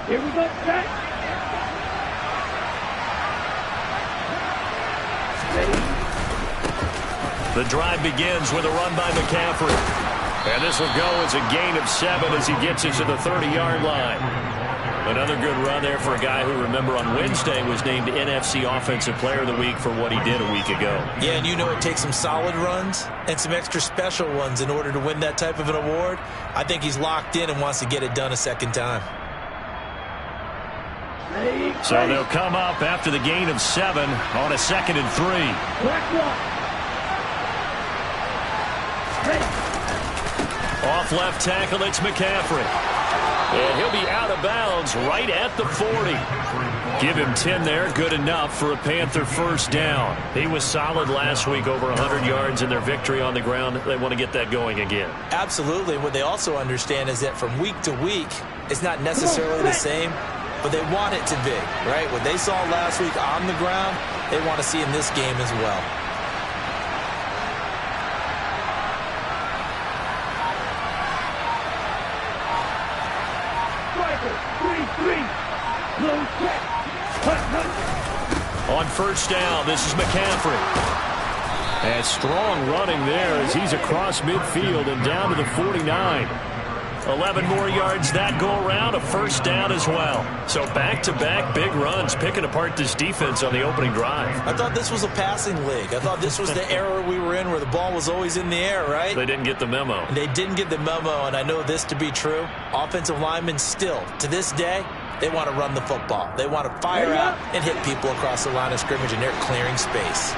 Here we go, set. The drive begins with a run by McCaffrey. And this will go as a gain of 7 as he gets it to the 30-yard line. Another good run there for a guy who, remember, on Wednesday was named NFC Offensive Player of the Week for what he did a week ago. Yeah, and you know it takes some solid runs and some extra special ones in order to win that type of an award. I think he's locked in and wants to get it done a second time. So they'll come up after the gain of 7 on a 2nd and 3. Off left tackle, it's McCaffrey. And he'll be out of bounds right at the 40. Give him 10 there, good enough for a Panther first down. He was solid last week, over 100 yards in their victory on the ground. They want to get that going again. Absolutely. What they also understand is that from week to week, it's not necessarily the same, but they want it to be, right? What they saw last week on the ground, they want to see in this game as well. On first down, this is McCaffrey. And strong running there as he's across midfield and down to the 49. 11 more yards that go around, a first down as well. So back-to-back big runs, picking apart this defense on the opening drive. I thought this was a passing league. I thought this was the era we were in where the ball was always in the air, right? They didn't get the memo. They didn't get the memo, and I know this to be true. Offensive linemen still, to this day, they want to run the football. They want to fire out and hit people across the line of scrimmage, and they're clearing space.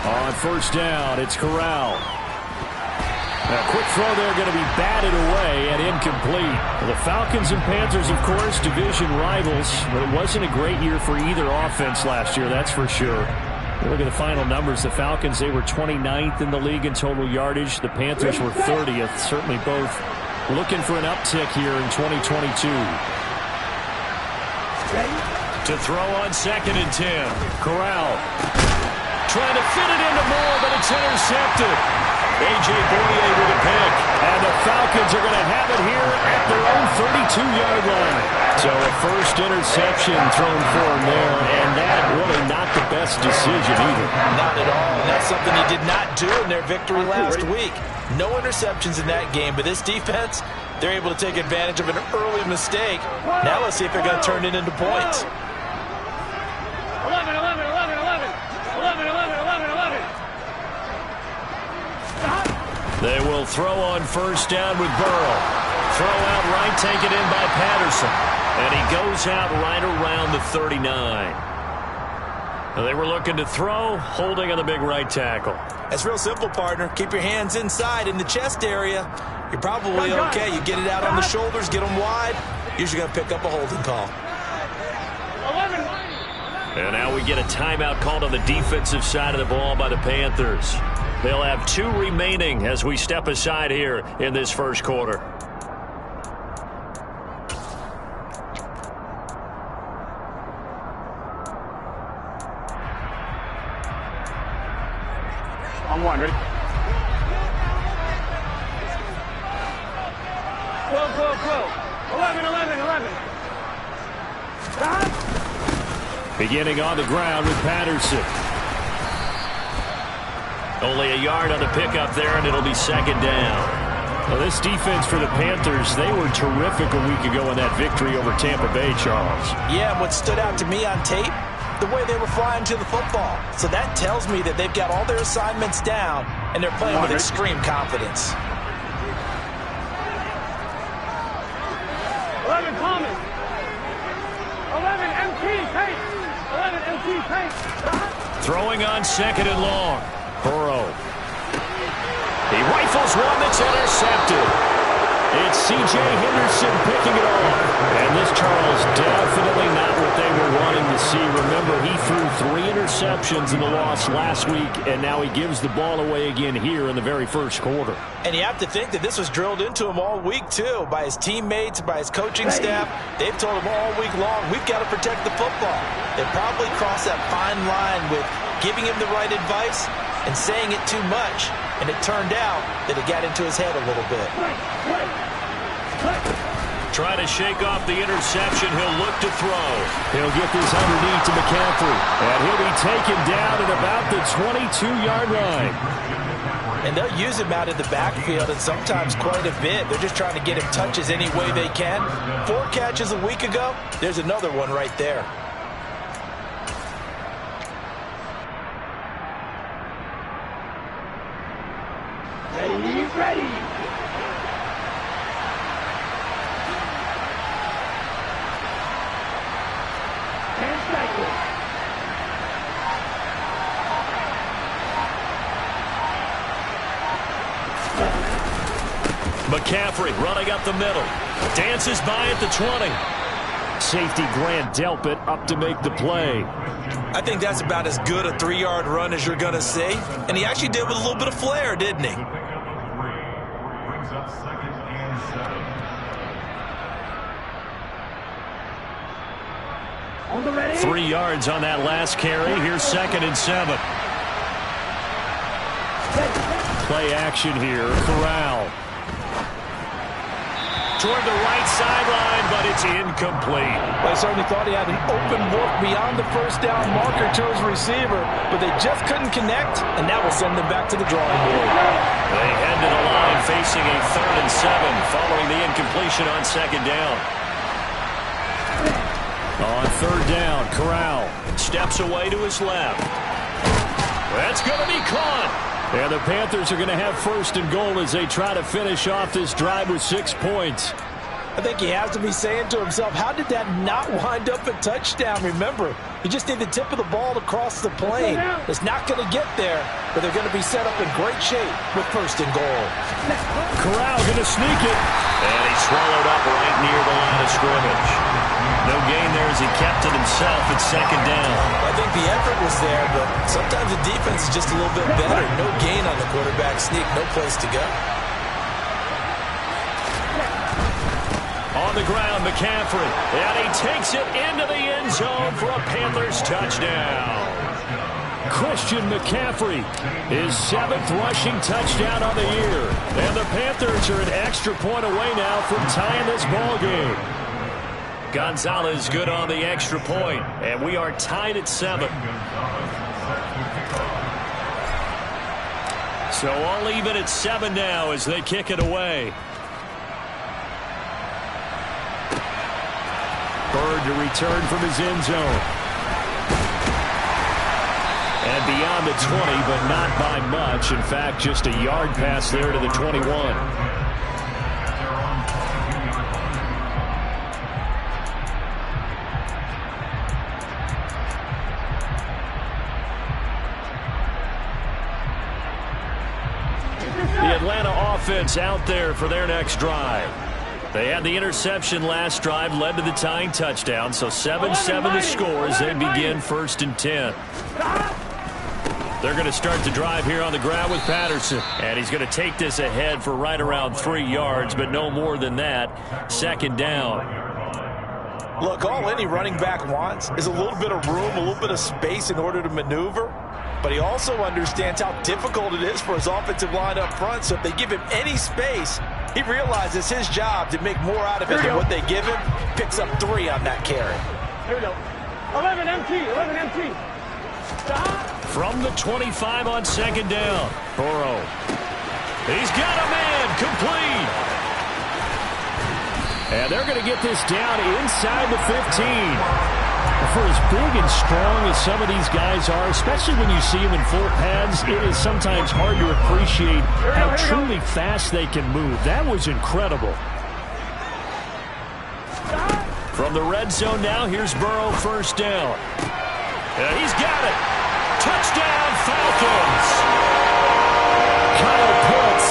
On first down, it's Corral. A quick throw there going to be batted away and incomplete. The Falcons and Panthers, of course, division rivals, but it wasn't a great year for either offense last year, that's for sure. You look at the final numbers. The Falcons, they were 29th in the league in total yardage. The Panthers were 30th. Certainly both looking for an uptick here in 2022. To throw on 2nd and 10. Corral trying to fit it into Moore, but it's intercepted. A.J. Boye with a pick. And the Falcons are going to have it here at their own 32-yard line. So a first interception thrown for him there, and that really not the best decision either. Not at all, and that's something he did not do in their victory last week. No interceptions in that game, but this defense, they're able to take advantage of an early mistake. Now let's see if they're going to turn it into points. 11, 11, 11, 11. 11, 11, 11, 11. They will throw on first down with Burrow. Throw out right, take it in by Patterson. And he goes out right around the 39. Now they were looking to throw, holding on the big right tackle. That's real simple, partner. Keep your hands inside in the chest area. You're probably okay. You get it out on the shoulders, get them wide. Usually going to pick up a holding call. 11. And now we get a timeout called on the defensive side of the ball by the Panthers. They'll have 2 remaining as we step aside here in this first quarter. On 1, ready? Go. 11, 11, 11. Stop. Beginning on the ground with Patterson. Only a yard on the pickup there, and it'll be 2nd down. Well, this defense for the Panthers, they were terrific a week ago in that victory over Tampa Bay, Charles. Yeah, and what stood out to me on tape, the way they were flying to the football. So that tells me that they've got all their assignments down, and they're playing with extreme confidence. 11, Thomas. 11, MT, pace. 11, MT, pace. Throwing on 2nd and long. Burrow. He rifles one that's intercepted. It's C.J. Henderson picking it off. And this, Charles, definitely not what they were wanting to see. Remember, he threw 3 interceptions in the loss last week, and now he gives the ball away again here in the very first quarter. And you have to think that this was drilled into him all week, too, by his teammates, by his coaching staff. They've told him all week long, we've got to protect the football. They probably crossed that fine line with giving him the right advice and saying it too much, and it turned out that it got into his head a little bit. try to shake off the interception. He'll look to throw. He'll get this underneath to McCaffrey. And he'll be taken down at about the 22-yard line. And they'll use him out in the backfield, and sometimes quite a bit. They're just trying to get him touches any way they can. 4 catches a week ago. There's another one right there. Ready. McCaffrey running up the middle. Dances by at the 20. Safety Grant Delpit up to make the play. I think that's about as good a 3-yard run as you're going to see. And he actually did with a little bit of flair, didn't he? Brings up 2nd and 7. On the ready. 3 yards on that last carry. Here's 2nd and 7. Play action here. Corral. Toward the right sideline, but it's incomplete. I certainly thought he had an open look beyond the first down marker to his receiver, but they just couldn't connect, and that will send them back to the drawing board. They head to the line facing a 3rd and 7 following the incompletion on 2nd down. On 3rd down, Corral steps away to his left. That's going to be caught. And the Panthers are going to have 1st and goal as they try to finish off this drive with 6 points. I think he has to be saying to himself, how did that not wind up a touchdown? Remember, you just need the tip of the ball to cross the plane. It's not going to get there, but they're going to be set up in great shape with 1st and goal. Corral going to sneak it. And he's swallowed up right near the line of scrimmage. No gain there as he kept it himself at 2nd down. I think the effort was there, but sometimes the defense is just a little bit better. No gain on the quarterback sneak, no place to go. On the ground, McCaffrey. And he takes it into the end zone for a Panthers touchdown. Christian McCaffrey, his 7th rushing touchdown on the year. And the Panthers are an extra point away now from tying this ball game. Gonzalez good on the extra point, and we are tied at 7. So all even at 7 now as they kick it away. Bird to return from his end zone. And beyond the 20, but not by much. In fact, just a yard pass there to the 21. The Atlanta offense out there for their next drive. They had the interception last drive, led to the tying touchdown, so 7-7 the score as they begin 1st and 10. They're going to start the drive here on the ground with Patterson, and he's going to take this ahead for right around 3 yards, but no more than that. 2nd down. Look, all any running back wants is a little bit of room, a little bit of space in order to maneuver. But he also understands how difficult it is for his offensive line up front. So if they give him any space, he realizes his job to make more out of it than what they give him. Picks up 3 on that carry. Here we go. 11 empty. Stop. From the 25 on 2nd down. Burrow. He's got a man. Complete. And they're going to get this down inside the 15. For as big and strong as some of these guys are, especially when you see them in full pads, it is sometimes hard to appreciate how truly fast they can move. That was incredible. From the red zone now, here's Burrow, 1st down. And he's got it. Touchdown, Falcons. Kyle Pitts,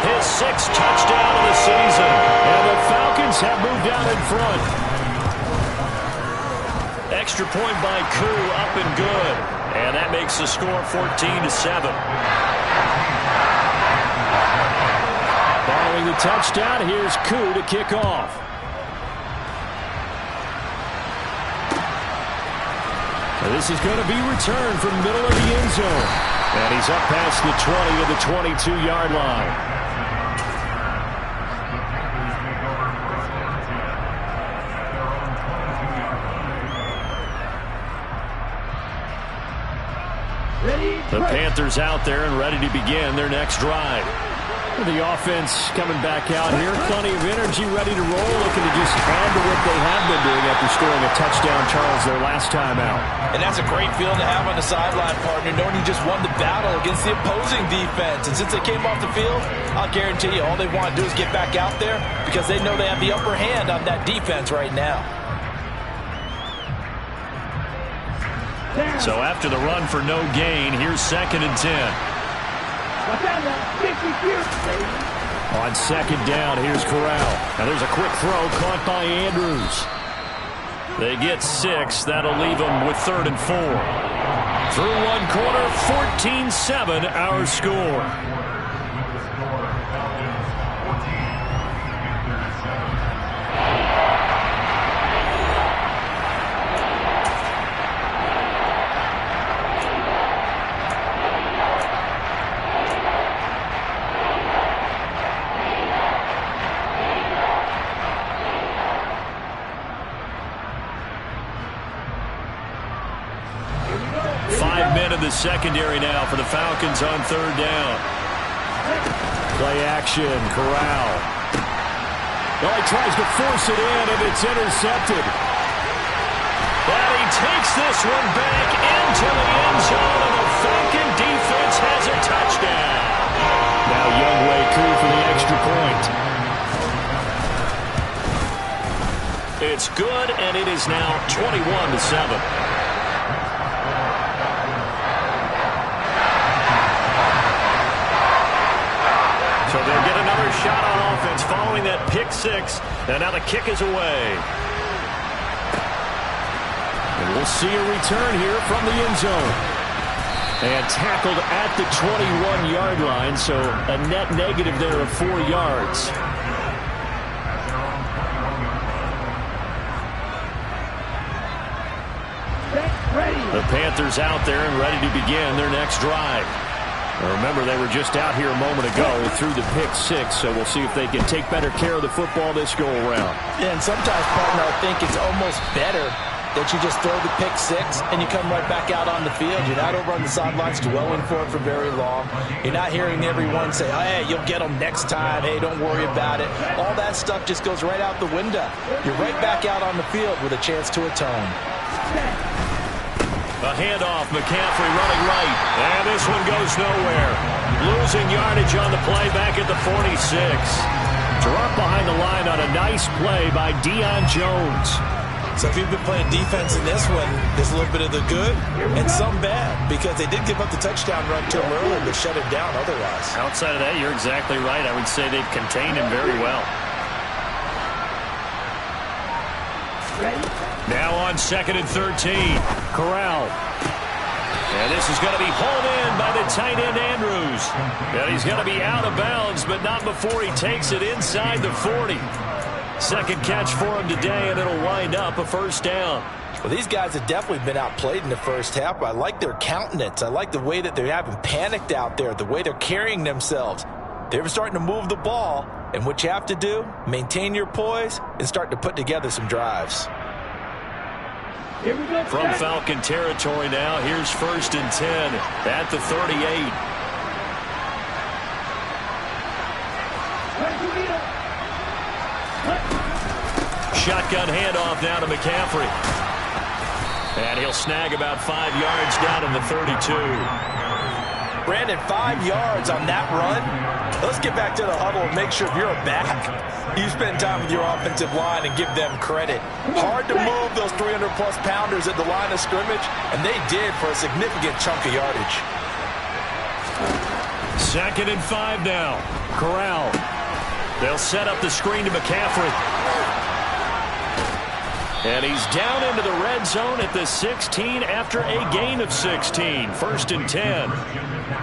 his 6th touchdown of the season. And the Falcons have moved out in front. Extra point by Koo, up and good. And that makes the score 14-7. Following the touchdown, here's Koo to kick off. And this is going to be returned from the middle of the end zone. And he's up past the 20 to the 22-yard line. The Panthers out there and ready to begin their next drive. The offense coming back out here. Plenty of energy, ready to roll, looking to just add to what they have been doing after scoring a touchdown, Charles, their last time out. And that's a great feeling to have on the sideline, partner, knowing you just won the battle against the opposing defense. And since they came off the field, I'll guarantee you all they want to do is get back out there because they know they have the upper hand on that defense right now. So after the run for no gain, here's 2nd and 10. On 2nd down, here's Corral. Now there's a quick throw caught by Andrews. They get 6. That'll leave them with 3rd and 4. Through one quarter, 14-7 our score. 5 men in the secondary now for the Falcons on 3rd down. Play action, Corral. Well, he tries to force it in, and it's intercepted. And he takes this one back into the end zone, and the Falcon defense has a touchdown. Now Youngway Koo for the extra point. It's good, and it is now 21-7. So they'll get another shot on offense following that pick 6. And now the kick is away. And we'll see a return here from the end zone. And tackled at the 21-yard line, so a net negative there of 4 yards. The Panthers out there and ready to begin their next drive. Now remember, they were just out here a moment ago through the pick 6, so we'll see if they can take better care of the football this go-around. Yeah, and sometimes, partner, I think it's almost better that you just throw the pick 6 and you come right back out on the field. You're not over on the sidelines dwelling for it for very long. You're not hearing everyone say, oh, hey, you'll get them next time. Hey, don't worry about it. All that stuff just goes right out the window. You're right back out on the field with a chance to atone. A handoff, McCaffrey running right, and this one goes nowhere. Losing yardage on the play back at the 46. Drop behind the line on a nice play by Deion Jones. So if you've been playing defense in this one, there's a little bit of the good and some bad because they did give up the touchdown run to him earlier but shut him down otherwise. Outside of that, you're exactly right. I would say they've contained him very well. Now on 2nd and 13, Corral. And this is going to be hauled in by the tight end Andrews. And he's going to be out of bounds, but not before he takes it inside the 40. Second catch for him today, and it'll wind up a 1st down. Well, these guys have definitely been outplayed in the first half. I like their countenance. I like the way that they haven't panicked out there, the way they're carrying themselves. They're starting to move the ball, and what you have to do, maintain your poise and start to put together some drives. From Falcon territory now, here's 1st and 10 at the 38. Shotgun handoff down to McCaffrey. And he'll snag about 5 yards down in the 32. Brandon, 5 yards on that run. Let's get back to the huddle and make sure if you're a back, you spend time with your offensive line and give them credit. Hard to move those 300-plus pounders at the line of scrimmage, and they did for a significant chunk of yardage. 2nd and 5 now. Corral. They'll set up the screen to McCaffrey. And he's down into the red zone at the 16 after a gain of 16. 1st and 10.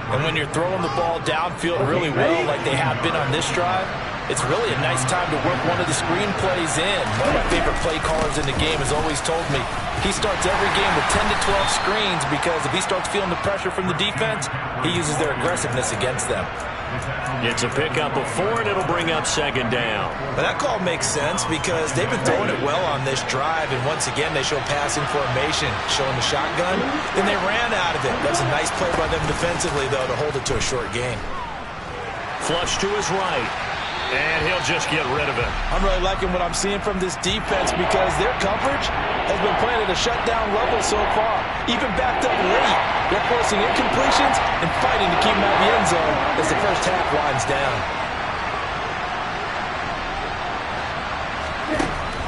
And when you're throwing the ball downfield really well like they have been on this drive, it's really a nice time to work one of the screen plays in. One of my favorite play callers in the game has always told me he starts every game with 10 to 12 screens because if he starts feeling the pressure from the defense, he uses their aggressiveness against them. It's a pickup of 4, and it'll bring up second down. But that call makes sense because they've been throwing it well on this drive, and once again they show passing formation, showing the shotgun. Then they ran out of it. That's a nice play by them defensively, though, to hold it to a short gain. Flush to his right, and he'll just get rid of it. I'm really liking what I'm seeing from this defense because their coverage has been playing at a shutdown level so far. Even backed up late, they're forcing incompletions and fighting to keep them out of the end zone as the first half winds down.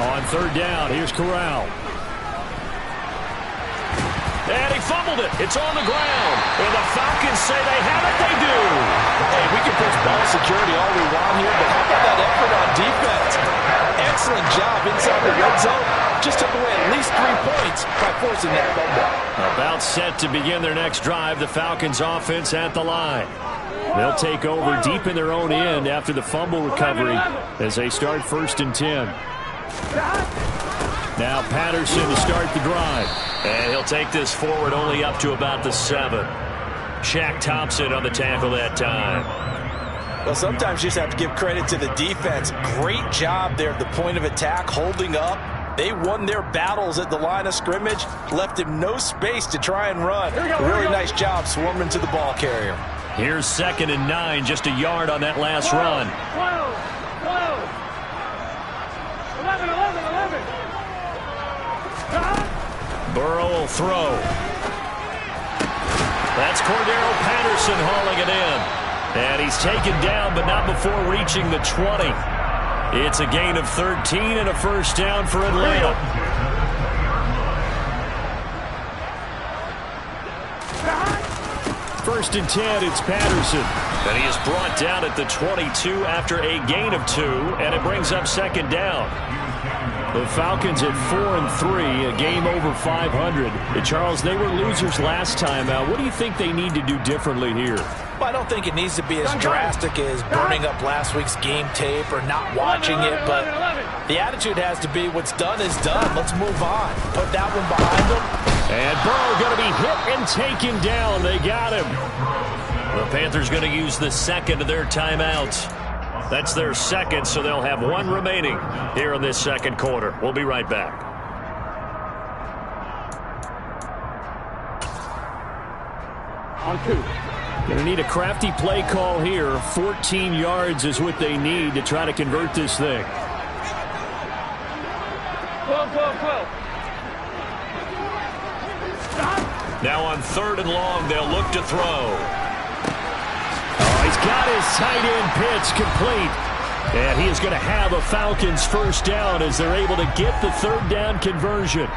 On third down, here's Corral. And he fumbled it. It's on the ground. And the Falcons say they have it. They do. Hey, we can push ball security all we want here, but how about that effort on defense? Excellent job inside the red zone. Just took away at least 3 points by forcing that fumble. About set to begin their next drive. The Falcons offense at the line. They'll take over deep in their own end after the fumble recovery as they start 1st and 10. Now Patterson to start the drive. And he'll take this forward only up to about the 7. Shaq Thompson on the tackle that time. Well, sometimes you just have to give credit to the defense. Great job there at the point of attack, holding up. They won their battles at the line of scrimmage, left him no space to try and run. Really nice job swarming to the ball carrier. Here's 2nd and 9, just a yard on that last run. 11, 11, 11. Burrow will throw. That's Cordero Patterson hauling it in. And he's taken down, but not before reaching the 20. It's a gain of 13 and a first down for Atlanta. First and 10, it's Patterson. And he is brought down at the 22 after a gain of 2, and it brings up second down. The Falcons at 4-3, a game over 500. Charles, they were losers last time out. What do you think they need to do differently here? Well, I don't think it needs to be as drastic as burning up last week's game tape or not watching it, but the attitude has to be what's done is done. Let's move on. Put that one behind them. And Burrow going to be hit and taken down. They got him. The Panthers going to use the second of their timeouts. That's their second, so they'll have 1 remaining here in this second quarter. We'll be right back. On 2. Going to need a crafty play call here. 14 yards is what they need to try to convert this thing. 12, 12, 12. Now on 3rd and long, they'll look to throw. Oh, he's got his tight end pitch complete. And he is going to have a Falcons first down as they're able to get the 3rd down conversion.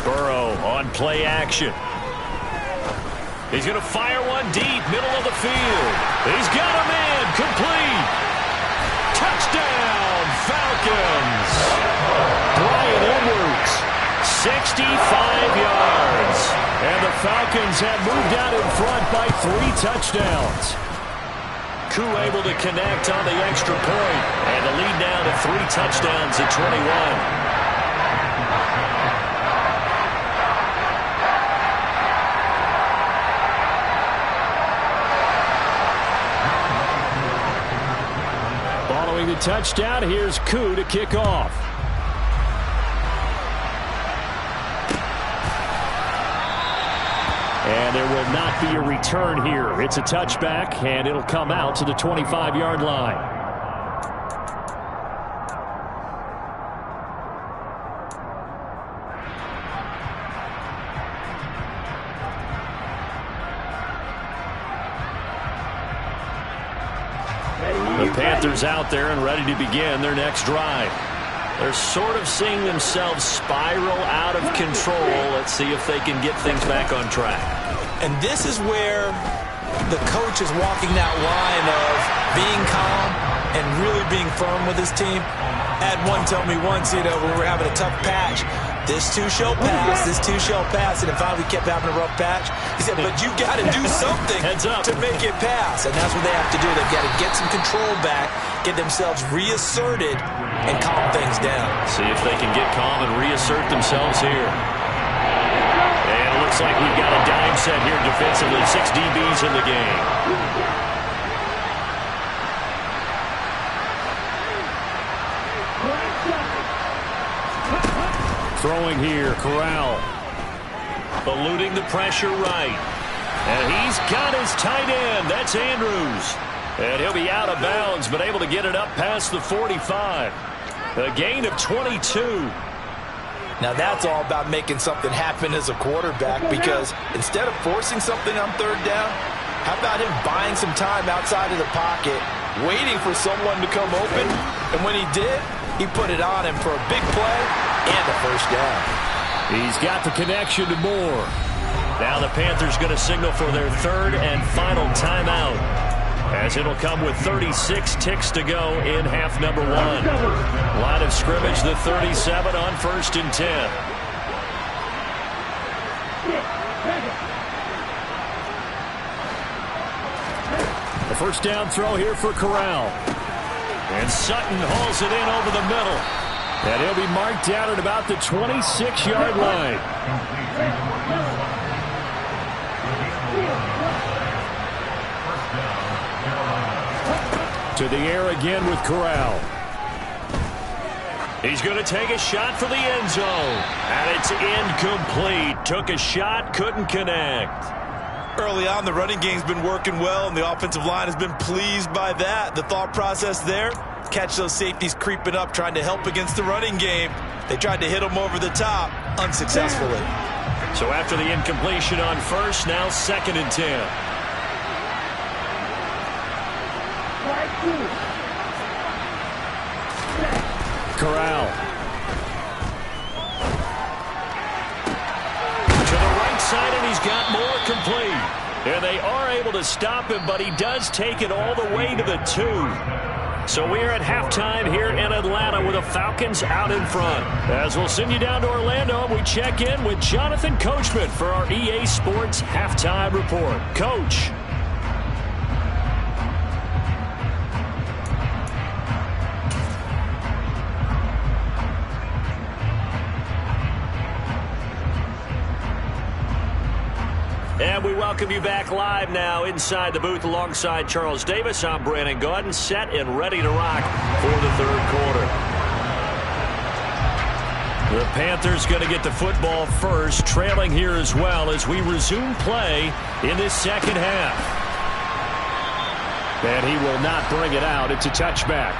Burrow on play action. He's going to fire one deep, middle of the field. He's got a man, complete. Touchdown, Falcons. Brian Edwards, 65 yards. And the Falcons have moved out in front by 3 touchdowns. Koo able to connect on the extra point, and the lead now to 3 touchdowns at 21. The touchdown, here's Koo to kick off. And there will not be a return here. It's a touchback, and it'll come out to the 25-yard line. The Panthers out there and ready to begin their next drive. They're sort of seeing themselves spiral out of control. Let's see if they can get things back on track. And this is where the coach is walking that line of being calm and really being firm with his team. I had one tell me once, when we were having a tough patch, this two shall pass, and then finally we kept having a rough patch. He said, but you got to do something to make it pass, and that's what they have to do. They've got to get some control back, get themselves reasserted, and calm things down. See if they can get calm and reassert themselves here. And it looks like we've got a dime set here defensively. 6 DBs in the game. Throwing here, Corral. Eluding the pressure right. And he's got his tight end. That's Andrews. And he'll be out of bounds, but able to get it up past the 45. A gain of 22. Now that's all about making something happen as a quarterback, because instead of forcing something on third down, how about him buying some time outside of the pocket, waiting for someone to come open, and when he did, he put it on him for a big play and a first down. He's got the connection to Moore. Now the Panthers going to signal for their third and final timeout, as it'll come with 36 ticks to go in half number 1. Line of scrimmage, the 37 on 1st and 10. The first down throw here for Corral. And Sutton hauls it in over the middle. And he'll be marked down at about the 26-yard line. To the air again with Corral. He's going to take a shot for the end zone. And it's incomplete. Took a shot, couldn't connect. Early on, the running game's been working well, and the offensive line has been pleased by that. The thought process there, catch those safeties creeping up, trying to help against the running game. They tried to hit them over the top, unsuccessfully. So after the incompletion on first, now 2nd and 10. Corral. To the right side, and he's got Moore complete. And they are able to stop him, but he does take it all the way to the 2. So we're at halftime here in Atlanta with the Falcons out in front. As we'll send you down to Orlando, we check in with Jonathan Coachman for our EA Sports Halftime Report. Coach. And we welcome you back live now inside the booth alongside Charles Davis. I'm Brandon Gaudin, set and ready to rock for the 3rd quarter. The Panthers going to get the football first, trailing here as well as we resume play in this 2nd half. And he will not bring it out. It's a touchback.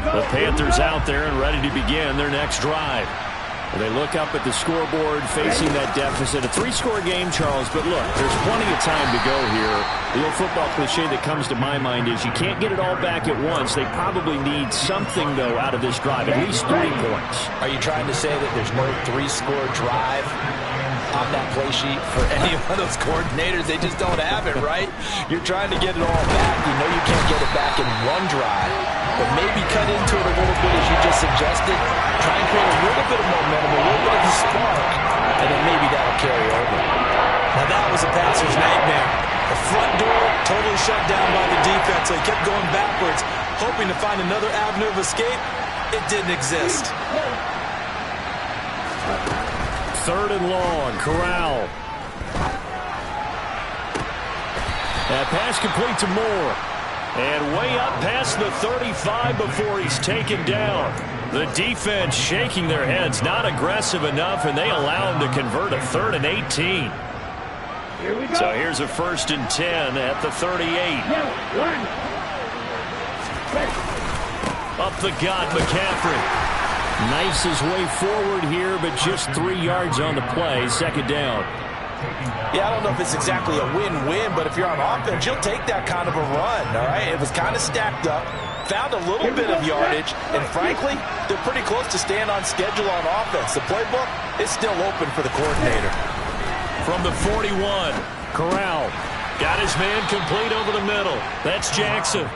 The Panthers out there and ready to begin their next drive. They look up at the scoreboard facing that deficit. A 3-score game, Charles, but look, there's plenty of time to go here. The old football cliche that comes to my mind is you can't get it all back at once. They probably need something, though, out of this drive, at least 3 points. Are you trying to say that there's no 3-score drive on that play sheet for any of those coordinators? They just don't have it, right? You're trying to get it all back. You know you can't get it back in one drive, but maybe cut into it a little bit as you just suggested. Try and create a little bit of momentum, a little bit of a spark, and then maybe that'll carry over. Now that was a passer's nightmare. The front door totally shut down by the defense, so he kept going backwards, hoping to find another avenue of escape. It didn't exist. 3rd and long, Corral. That pass complete to Moore. And way up past the 35 before he's taken down. The defense shaking their heads, not aggressive enough, and they allow him to convert a 3rd and 18. So here's a 1st and 10 at the 38. Up the gut, McCaffrey. Knifes his way forward here, but just 3 yards on the play. 2nd down. Yeah, I don't know if it's exactly a win-win, but if you're on offense, you'll take that kind of a run, all right? It was kind of stacked up. found a little bit of yardage, and frankly, they're pretty close to staying on schedule on offense. The playbook is still open for the coordinator. From the 41, Corral got his man complete over the middle. That's Jackson.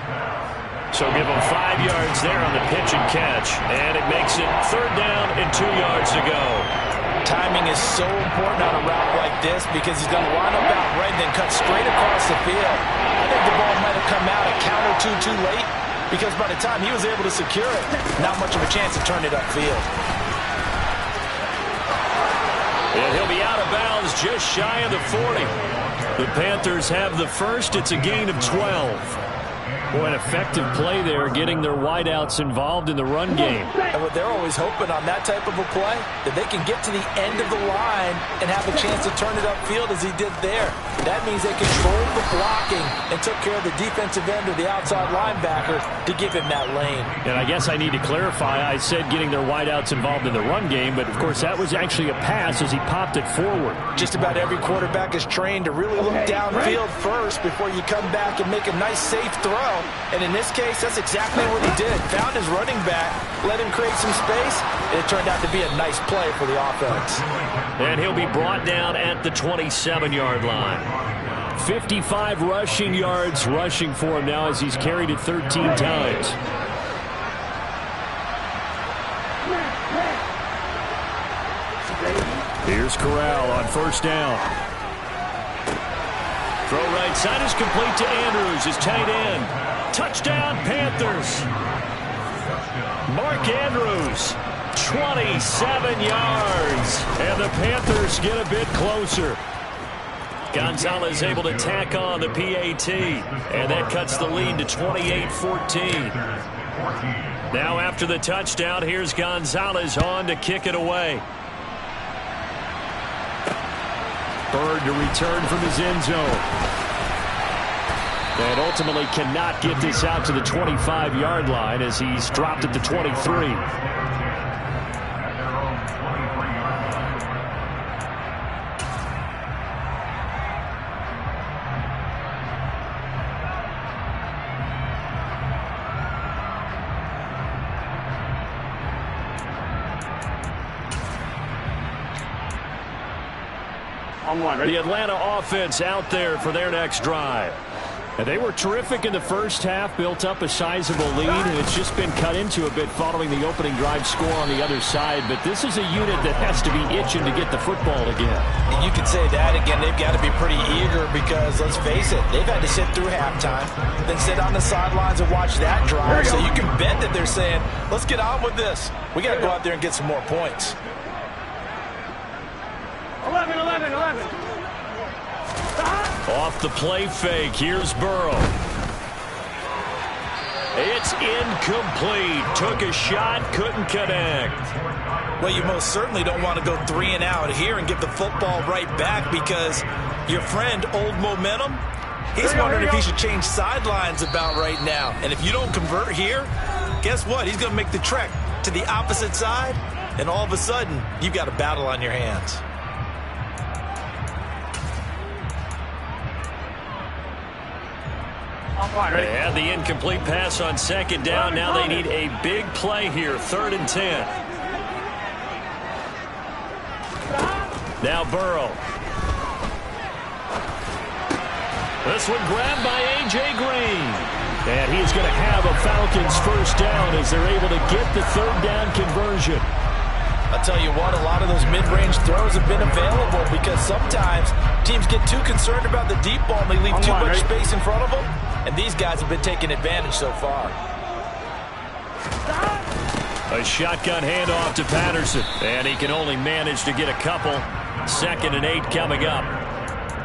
So give him 5 yards there on the pitch and catch, and it makes it 3rd down and 2 yards to go. Timing is so important on a route like this because he's going to line up out right and then cut straight across the field. I think the ball might have come out a count or two too late because by the time he was able to secure it, not much of a chance to turn it upfield. And he'll be out of bounds just shy of the 40. The Panthers have the first. It's a gain of 12. Boy, an effective play there, getting their wideouts involved in the run game. And what they're always hoping on that type of a play, that they can get to the end of the line and have a chance to turn it upfield as he did there. That means they controlled the blocking and took care of the defensive end or the outside linebacker to give him that lane. And I guess I need to clarify, I said getting their wideouts involved in the run game, but of course that was actually a pass as he popped it forward. Just about every quarterback is trained to really look downfield first before you come back and make a nice safe throw. And in this case, that's exactly what he did. Found his running back, let him create some space, and it turned out to be a nice play for the offense. And he'll be brought down at the 27-yard line. 55 rushing yards rushing for him now as he's carried it 13 times. Here's Corral on 1st down. Throw right side is complete to Andrews, his tight end. Touchdown, Panthers. Mark Andrews, 27 yards. And the Panthers get a bit closer. Gonzalez able to tack on the PAT. And that cuts the lead to 28-14. Now after the touchdown, here's Gonzalez on to kick it away. Bird to return from his end zone. And ultimately cannot get this out to the 25-yard line as he's dropped at the 23. The Atlanta offense out there for their next drive. And they were terrific in the first half, built up a sizable lead, and it's just been cut into a bit following the opening drive score on the other side. But this is a unit that has to be itching to get the football again. You could say that again. They've got to be pretty eager because, let's face it, they've had to sit through halftime, then sit on the sidelines and watch that drive. So you can bet that they're saying, let's get on with this. We got to go out there and get some more points. 11, 11, 11. Off the play fake, here's Burrow. It's incomplete. Took a shot, couldn't connect. Well, you most certainly don't want to go 3 and out here and give the football right back because your friend, Old Momentum, he's wondering if he should change sidelines about right now. And if you don't convert here, guess what? He's going to make the trek to the opposite side, and all of a sudden, you've got a battle on your hands. They had the incomplete pass on 2nd down. Now they need a big play here. 3rd and 10. Now Burrow. This one grabbed by A.J. Green. And he's going to have a Falcons 1st down as they're able to get the 3rd down conversion. I'll tell you what, a lot of those mid-range throws have been available because sometimes teams get too concerned about the deep ball and they leave too much space in front of them. And these guys have been taking advantage so far. A shotgun handoff to Patterson. And he can only manage to get a couple. 2nd and 8 coming up.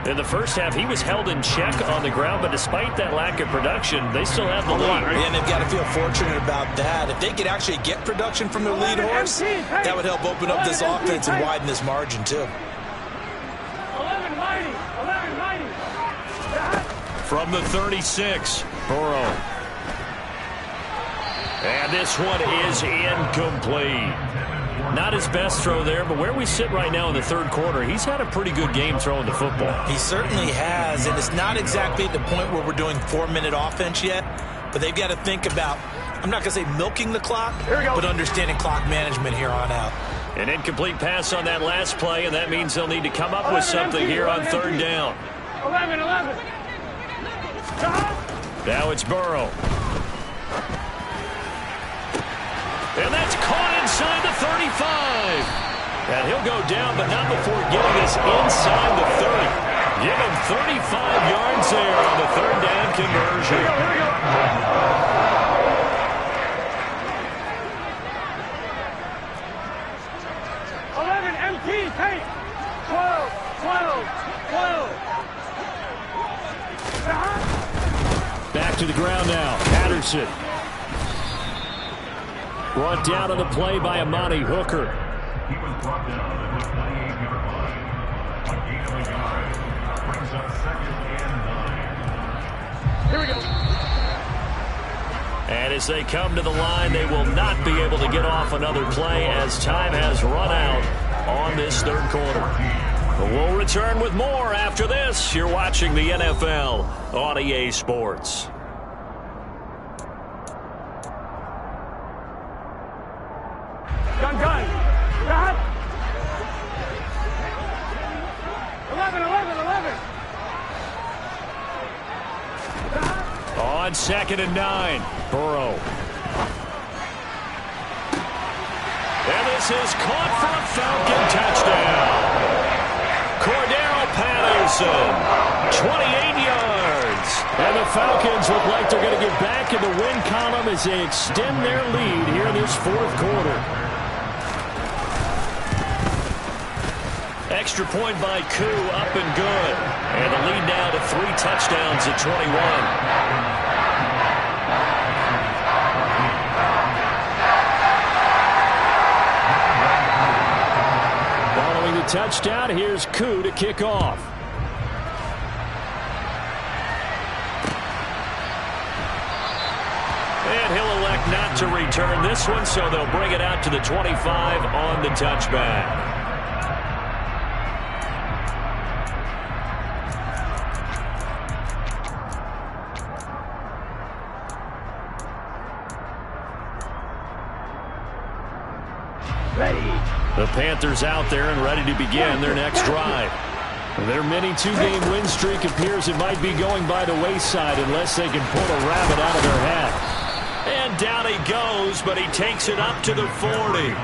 In the first half, he was held in check on the ground, but despite that lack of production, they still have the lead. And they've got to feel fortunate about that. If they could actually get production from their lead horse, that would help open up this offense and widen this margin, too. 11 mighty, 11 mighty. From the 36, Burrow. And this one is incomplete. Not his best throw there, but where we sit right now in the 3rd quarter, he's had a pretty good game throwing the football. He certainly has, and it's not exactly at the point where we're doing 4-minute offense yet, but they've got to think about I'm not going to say milking the clock, Here we go. but understanding clock management here on out. An incomplete pass on that last play, and that means they'll need to come up with something here on third down. 11. Now it's Burrow. And that's caught inside the 35. And he'll go down, but not before getting us inside the 30. Give him 35 yards there on the third down conversion. Here we go. 11 MT, take. 12. Back to the ground now. Patterson. Brought down on the play by Amani Hooker. He was brought down at the 28-yard line. A gain of a yard. Brings up 2nd and 9. Here we go. And as they come to the line, they will not be able to get off another play as time has run out on this third quarter. But we'll return with more after this. You're watching the NFL on EA Sports. Gun. 11. On 2nd and 9, Burrow. And this is caught for a Falcon touchdown. Cordero Patterson, 28 yards. And the Falcons look like they're going to get back in the win column as they extend their lead here in this fourth quarter. Extra point by Koo, up and good. And the lead now to 3 touchdowns at 21. Touchdown. Here's Koo to kick off. And he'll elect not to return this one, so they'll bring it out to the 25 on the touchback. The Panthers out there and ready to begin their next drive. Their mini 2-game win streak appears it might be going by the wayside unless they can pull a rabbit out of their hat. And down he goes, but he takes it up to the 40.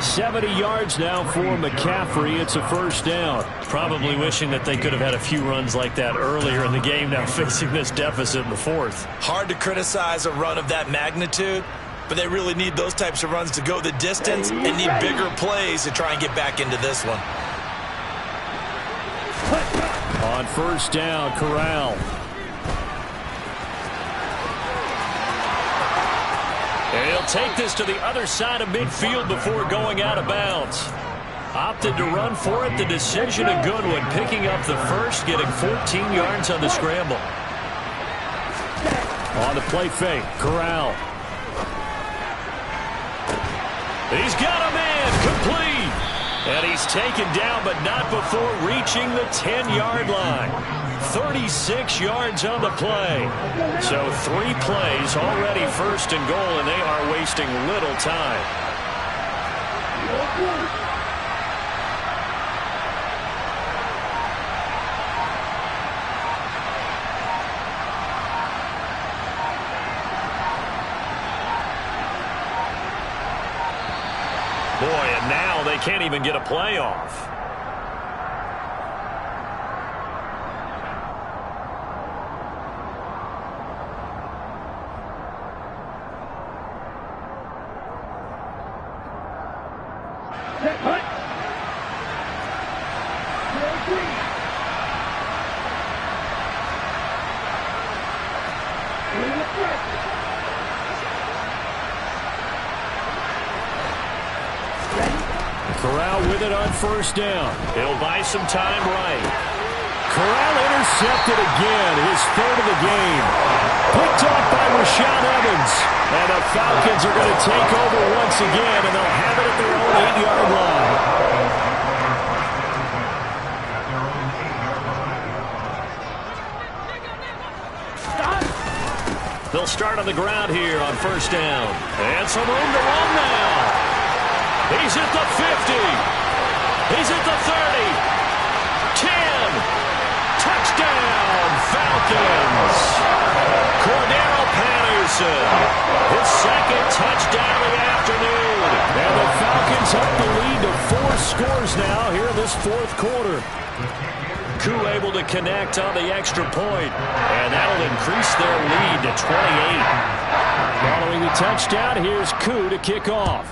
70 yards now for McCaffrey. It's a first down. Probably wishing that they could have had a few runs like that earlier in the game, now facing this deficit in the fourth. Hard to criticize a run of that magnitude, but they really need those types of runs to go the distance and need bigger plays to try and get back into this one. On first down, Corral. And he'll take this to the other side of midfield before going out of bounds. Opted to run for it. The decision a good one. Picking up the first, getting 14 yards on the scramble. On the play fake, Corral. He's got a man, complete. And he's taken down, but not before reaching the 10-yard line. 36 yards on the play. So 3 plays, already first and goal, and they are wasting little time. Boy, and now they can't even get a play off. Corral with it on first down. He'll buy some time right. Corral intercepted again, his third of the game. Picked off by Rashaan Evans. And the Falcons are going to take over once again, and they'll have it at their own 8-yard line. They'll They'll start on the ground here on first down. And some room to run now. He's at the 50. He's at the 30. 10. Touchdown, Falcons. Cordero Patterson. His second touchdown of the afternoon. And the Falcons up the lead to 4 scores now here in this fourth quarter. Koo able to connect on the extra point, and that'll increase their lead to 28. Following the touchdown, here's Koo to kick off.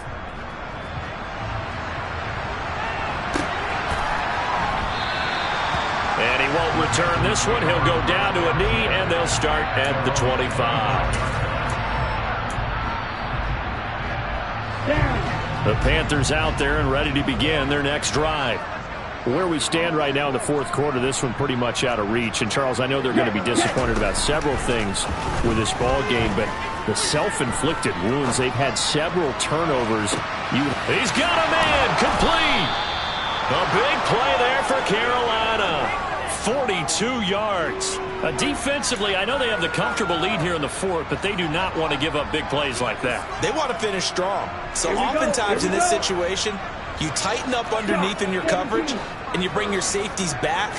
And he won't return this one. He'll go down to a knee, and they'll start at the 25. The Panthers out there and ready to begin their next drive. Where we stand right now in the fourth quarter, this one pretty much out of reach. And, Charles, I know they're going to be disappointed about several things with this ball game, but the self-inflicted wounds, they've had several turnovers. He's got a man, complete. A big play there for Carolina. 42 yards. Defensively, I know they have the comfortable lead here in the fourth, but they do not want to give up big plays like that. They want to finish strong. So oftentimes in this situation, you tighten up underneath in your coverage, and you bring your safeties back.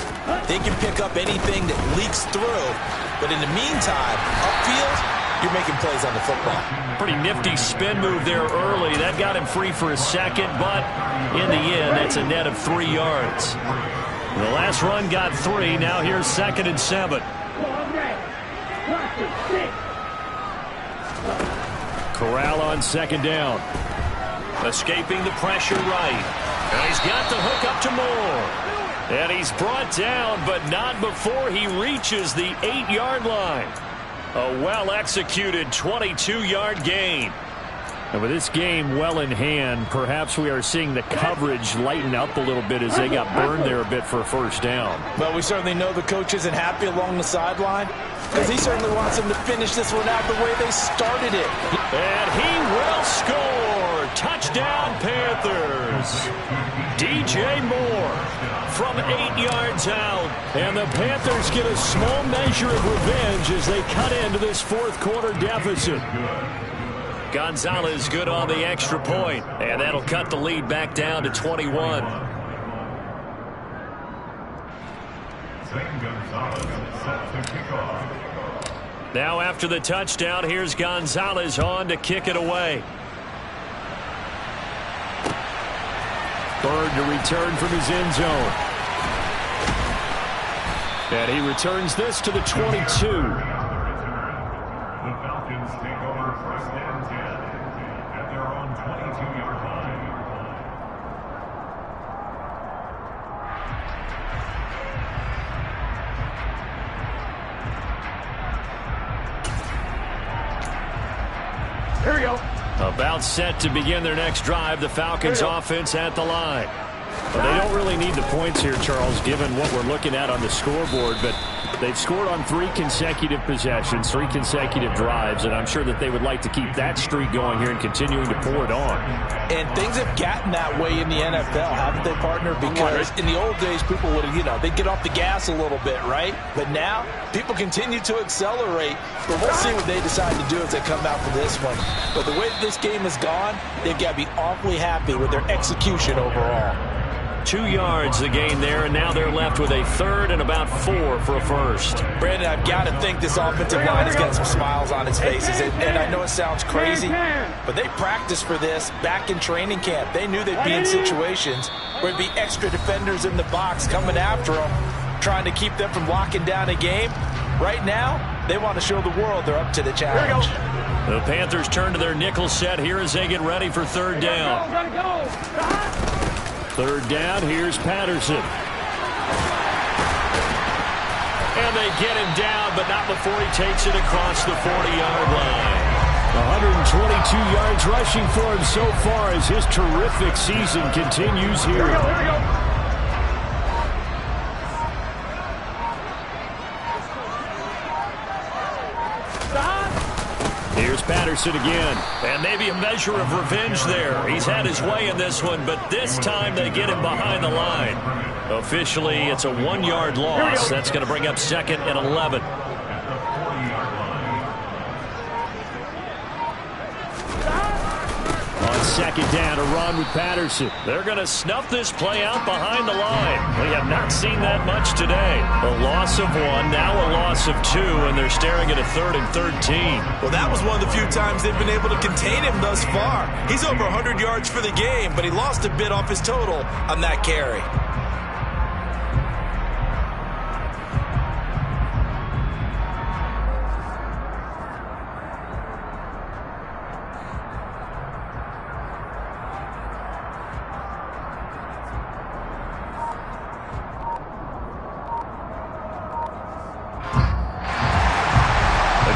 They can pick up anything that leaks through. But in the meantime, upfield, you're making plays on the football. Pretty nifty spin move there early. That got him free for a second, but in the end, that's a net of 3 yards. The last run got 3. Now here's 2nd and 7. Corral on 2nd down. Escaping the pressure right. And he's got the hook up to Moore. And he's brought down, but not before he reaches the 8-yard line. A well-executed 22-yard gain. And with this game well in hand, perhaps we are seeing the coverage lighten up a little bit as they got burned there a bit for a first down. Well, we certainly know the coach isn't happy along the sideline because he certainly wants them to finish this one out the way they started it. And he will score. Touchdown, Panthers. DJ Moore from 8 yards out. And the Panthers get a small measure of revenge as they cut into this fourth quarter deficit. Gonzalez good on the extra point, and that'll cut the lead back down to 21. Now after the touchdown, here's Gonzalez on to kick it away. Bird to return from his end zone. And he returns this to the 22. Here we go. About set to begin their next drive. The Falcons offense at the line. Well, they don't really need the points here, Charles, given what we're looking at on the scoreboard, but they've scored on 3 consecutive possessions, 3 consecutive drives, and I'm sure that they would like to keep that streak going here and continuing to pour it on. And things have gotten that way in the NFL, haven't they, partner? Because in the old days, people would, they'd get off the gas a little bit, right? But now, people continue to accelerate, but we'll see what they decide to do as they come out for this one. But the way that this game has gone, they've got to be awfully happy with their execution overall. 2 yards the gain there, and now they're left with a 3rd and about 4 for a first. Brandon, I've got to think this offensive line has got some smiles on its faces, and I know it sounds crazy, but they practiced for this back in training camp. They knew they'd be in situations where there'd be extra defenders in the box coming after them, trying to keep them from locking down a game. Right now, they want to show the world they're up to the challenge. The Panthers turn to their nickel set here as they get ready for 3rd down. 3rd down, here's Patterson. And they get him down, but not before he takes it across the 40-yard line. 122 yards rushing for him so far as his terrific season continues here. Here we go. Here's Patterson again, and maybe a measure of revenge there. He's had his way in this one, but this time they get him behind the line. Officially, it's a 1-yard loss. That's going to bring up 2nd and 11. second down to run with Patterson. They're going to snuff this play out behind the line. We have not seen that much today. A loss of 1, now a loss of 2, and they're staring at a 3rd and 13. Well, that was one of the few times they've been able to contain him thus far. He's over 100 yards for the game, but he lost a bit off his total on that carry.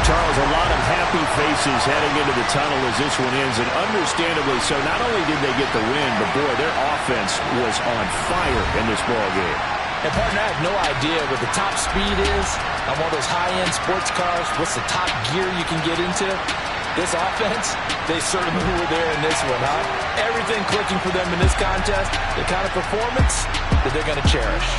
Charles, a lot of happy faces heading into the tunnel as this one ends, and understandably so. Not only did they get the win, but boy, their offense was on fire in this ball game. And partner, I have no idea what the top speed is on one of those high-end sports cars. What's the top gear you can get into? This offense, they certainly were there in this one, huh? Everything clicking for them in this contest, the kind of performance that they're going to cherish.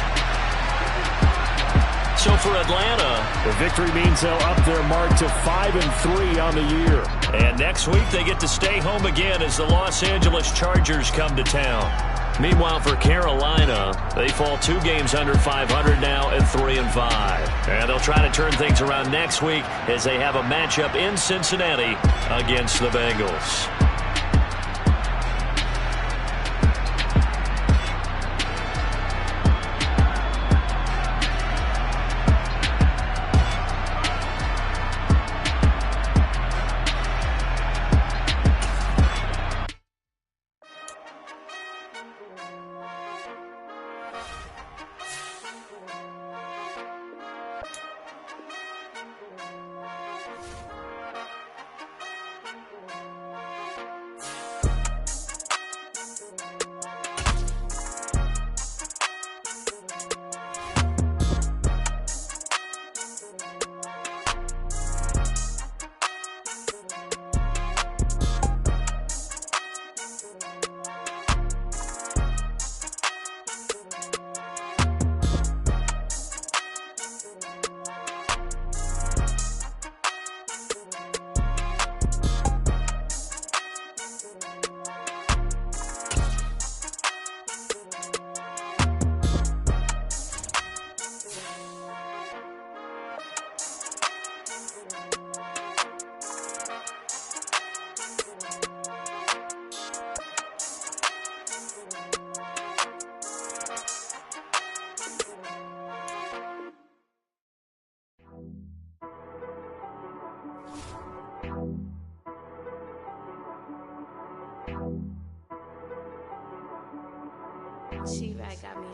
So for Atlanta, the victory means they'll up their mark to 5-3 on the year. And next week they get to stay home again as the Los Angeles Chargers come to town. Meanwhile, for Carolina, they fall 2 games under 500 now at 3-5. And they'll try to turn things around next week as they have a matchup in Cincinnati against the Bengals. She-Rag got me.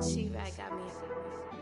She right got me.